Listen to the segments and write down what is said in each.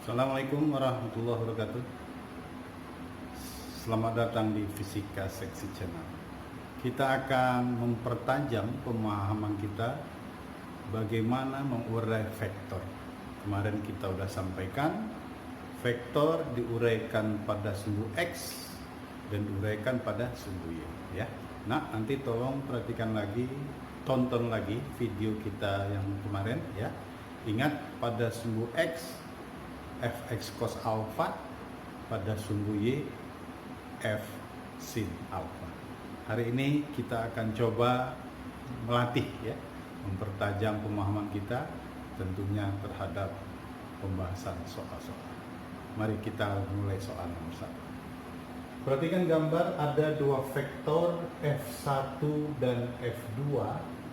Assalamualaikum warahmatullahi wabarakatuh. Selamat datang di Fisika Seksi Channel. Kita akan mempertajam pemahaman kita bagaimana mengurai vektor. Kemarin kita sudah sampaikan vektor diuraikan pada sumbu X dan diuraikan pada sumbu Y, ya. Nah, nanti tolong perhatikan lagi, tonton lagi video kita yang kemarin, ya. Ingat, pada sumbu X fx cos alpha, pada sumbu Y f sin alpha. Hari ini kita akan coba melatih, ya, mempertajam pemahaman kita tentunya terhadap pembahasan soal-soal. Mari kita mulai soal nomor 1. Perhatikan gambar, ada dua vektor f1 dan f2,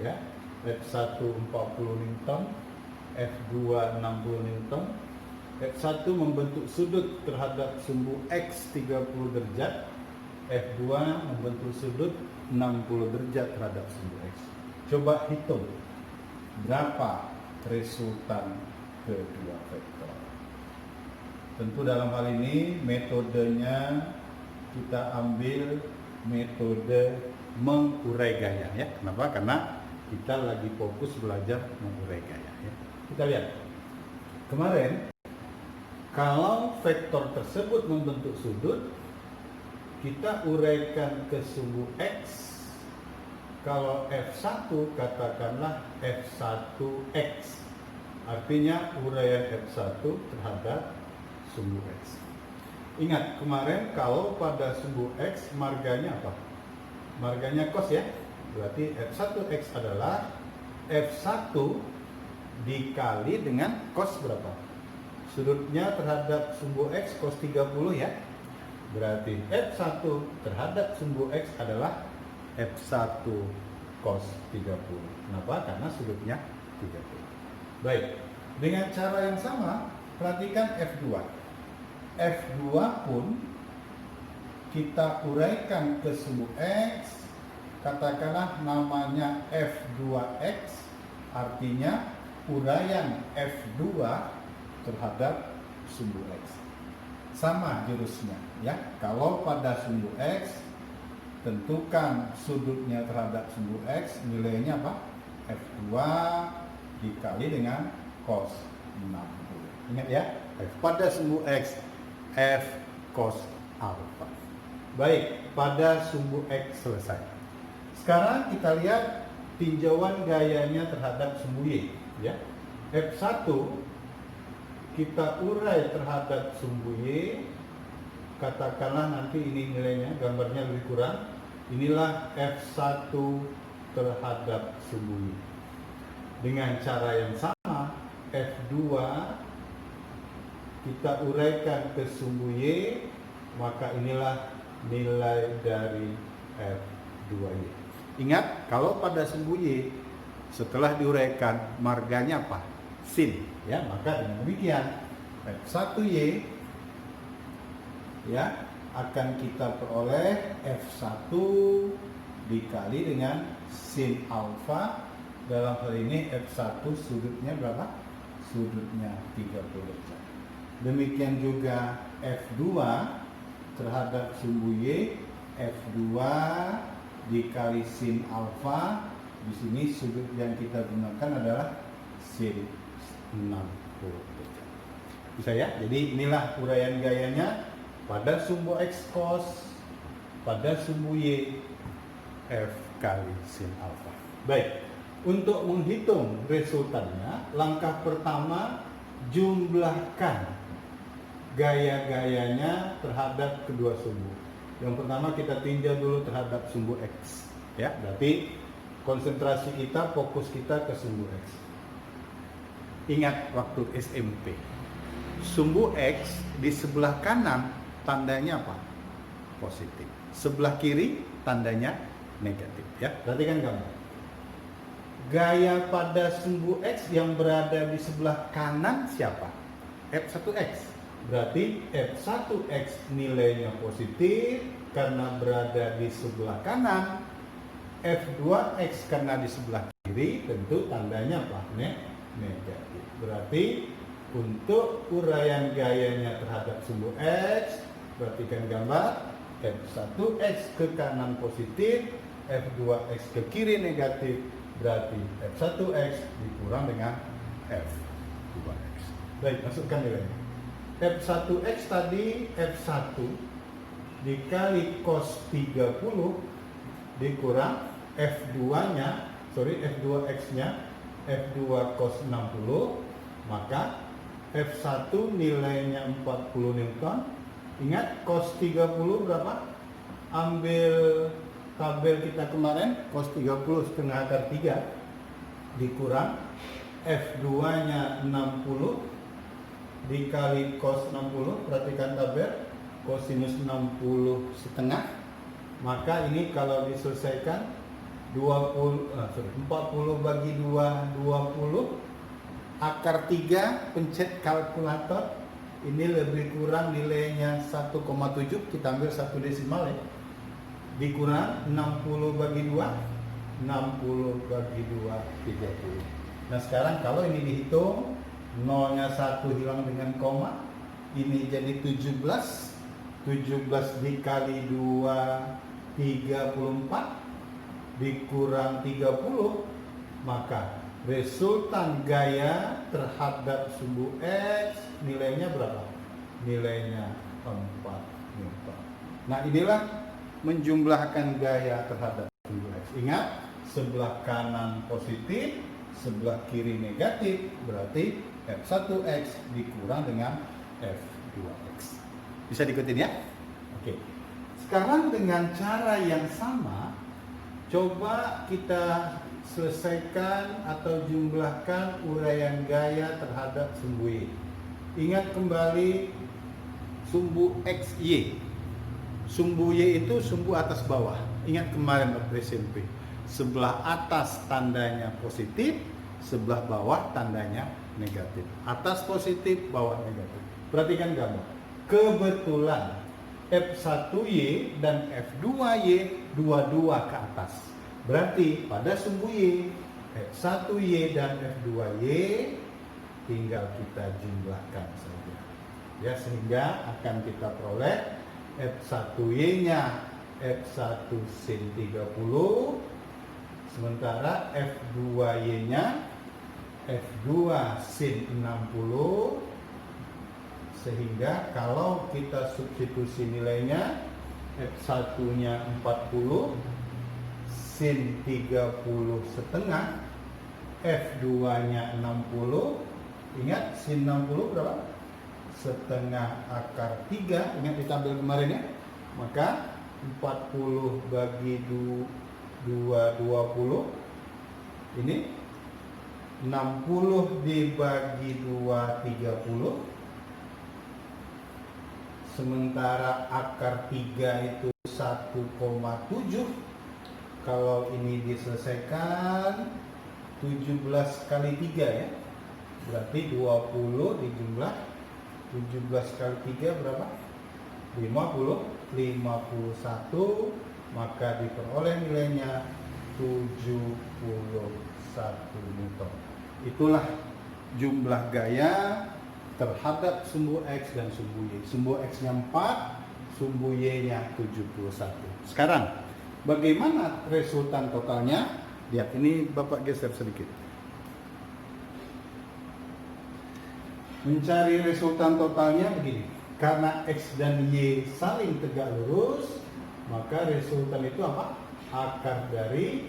ya. F1 40 Newton, f2 60 Newton. F1 membentuk sudut terhadap sumbu X 30 derajat, F2 membentuk sudut 60 derajat terhadap sumbu X. Coba hitung berapa resultan kedua vektor. Tentu dalam hal ini metodenya kita ambil metode mengurai gaya, ya. Kenapa? Karena kita lagi fokus belajar mengurai gaya, ya. Kita lihat kemarin, kalau vektor tersebut membentuk sudut, kita uraikan ke sumbu X. Kalau F1 katakanlah F1X. Artinya uraian F1 terhadap sumbu X. Ingat, kemarin kalau pada sumbu X marganya apa? Marganya cos, ya. Berarti F1X adalah F1 dikali dengan cos berapa? Sudutnya terhadap sumbu X cos 30, ya. Berarti F1 terhadap sumbu X adalah F1 cos 30. Kenapa? Karena sudutnya 30. Baik, dengan cara yang sama, perhatikan F2. F2 pun kita uraikan ke sumbu X. Katakanlah namanya F2X. Artinya uraian F2 terhadap sumbu X. Sama jurusnya, ya. Kalau pada sumbu X, tentukan sudutnya terhadap sumbu X, nilainya apa? F2 dikali dengan cos 60. Ingat, ya, pada sumbu X F cos alpha. Baik, pada sumbu X selesai. Sekarang kita lihat tinjauan gayanya terhadap sumbu Y, ya. F1 kita urai terhadap sumbu Y, katakanlah nanti ini nilainya, gambarnya lebih kurang. Inilah F1 terhadap sumbu Y. Dengan cara yang sama, F2 kita uraikan ke sumbu Y, maka inilah nilai dari F2Y. Ingat, kalau pada sumbu Y setelah diuraikan marganya apa? Sin, ya. Maka dengan demikian F1Y, ya, akan kita peroleh F1 dikali dengan sin alfa. Dalam hal ini F1 sudutnya berapa? Sudutnya 30 derajat. Demikian juga F2 terhadap sumbu Y, F2 dikali sin alfa. Di sini sudut yang kita gunakan adalah sin 60 derajat. Bisa, ya? Jadi inilah uraian gayanya pada sumbu X cos, pada sumbu Y F kali sin alfa. Baik, untuk menghitung resultannya, langkah pertama jumlahkan gaya-gayanya terhadap kedua sumbu. Yang pertama kita tinjau dulu terhadap sumbu X, ya. Berarti konsentrasi kita, fokus kita ke sumbu X. Ingat waktu SMP, sumbu X di sebelah kanan tandanya apa? Positif. Sebelah kiri tandanya negatif, ya. Perhatikan gambar. Gaya pada sumbu X yang berada di sebelah kanan siapa? F1X. Berarti F1X nilainya positif karena berada di sebelah kanan. F2X karena di sebelah kiri, tentu tandanya apa? Negatif. Berarti untuk uraian gayanya terhadap sumbu X, perhatikan gambar, F1X ke kanan positif, F2X ke kiri negatif, berarti F1X dikurang dengan F2X. Baik, masukkan nilainya. F1X tadi F1 dikali cos 30 dikurang F2-nya, F2X-nya, F2 cos 60, maka F1 nilainya 40 Newton. Ingat cos 30 berapa? Ambil tabel kita kemarin, cos 30 setengah akar 3 dikurang F2-nya 60 dikali cos 60, perhatikan tabel, kosinus 60 setengah, maka ini kalau diselesaikan 40 bagi 2, 20, akar 3, pencet kalkulator, ini lebih kurang nilainya 1,7, kita ambil 1 desimal ya, dikurang 60 bagi 2, 60 bagi 2, 30. Nah sekarang kalau ini dihitung, nolnya 1 hilang dengan koma, ini jadi 17 dikali 2, 34, dikurang 30, maka resultan gaya terhadap sumbu X nilainya berapa? Nilainya 4 Newton. Nah inilah menjumlahkan gaya terhadap sumbu X. Ingat, sebelah kanan positif, sebelah kiri negatif, berarti F1X dikurang dengan F2X. Bisa diikutin ya? Oke. Sekarang dengan cara yang sama, coba kita selesaikan atau jumlahkan uraian gaya terhadap sumbu Y. Ingat kembali sumbu XY. Sumbu Y itu sumbu atas bawah. Ingat kemarin waktu SMP. Sebelah atas tandanya positif, sebelah bawah tandanya negatif. Atas positif, bawah negatif. Perhatikan gambar. Kebetulan F1Y dan F2Y dua-dua ke atas. Berarti pada sumbu Y, F1Y dan F2Y tinggal kita jumlahkan saja. Ya, sehingga akan kita peroleh F1Y-nya F1 sin 30, sementara F2Y-nya F2 sin 60. Sehingga kalau kita substitusi nilainya, F1-nya 40, sin 30 setengah, F2-nya 60, ingat sin 60 berapa? Setengah akar 3, ingat di tabel kemarin ya. Maka 40 bagi 2, 20, ini 60 dibagi 2, 30. Sementara akar 3 itu 1,7. Kalau ini diselesaikan 17 kali 3 ya. Berarti 20 dijumlah 17 kali 3 berapa? 50, 51, maka diperoleh nilainya 71 Newton. Itulah jumlah gaya terhadap sumbu X dan sumbu Y. Sumbu X-nya 4, sumbu Y-nya 71. Sekarang, bagaimana resultan totalnya? Lihat, ini Bapak geser sedikit. Mencari resultan totalnya begini. Karena X dan Y saling tegak lurus, maka resultan itu apa? Akar dari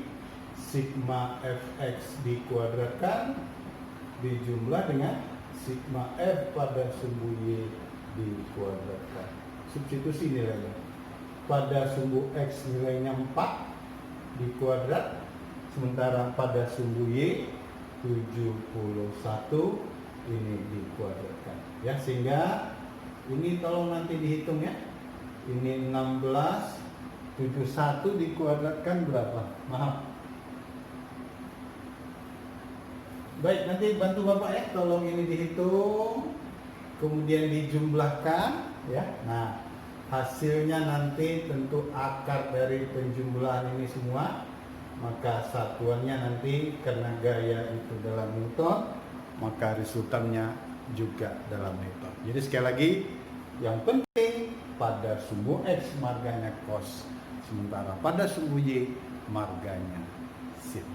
sigma Fx dikuadratkan dijumlah dengan sigma F pada sumbu Y dikuadratkan. Substitusi nilainya. Pada sumbu X nilainya 4 dikuadrat, sementara pada sumbu Y 71 ini dikuadratkan. Ya, sehingga ini tolong nanti dihitung ya. Ini 16, 71 dikuadratkan berapa? Maaf. Baik, nanti bantu Bapak ya, tolong ini dihitung, kemudian dijumlahkan ya. Nah, hasilnya nanti tentu akar dari penjumlahan ini semua, maka satuannya nanti karena gaya itu dalam Newton, maka resultannya juga dalam metode. Jadi sekali lagi, yang penting pada sumbu X marganya cos, sementara pada sumbu Y marganya sin.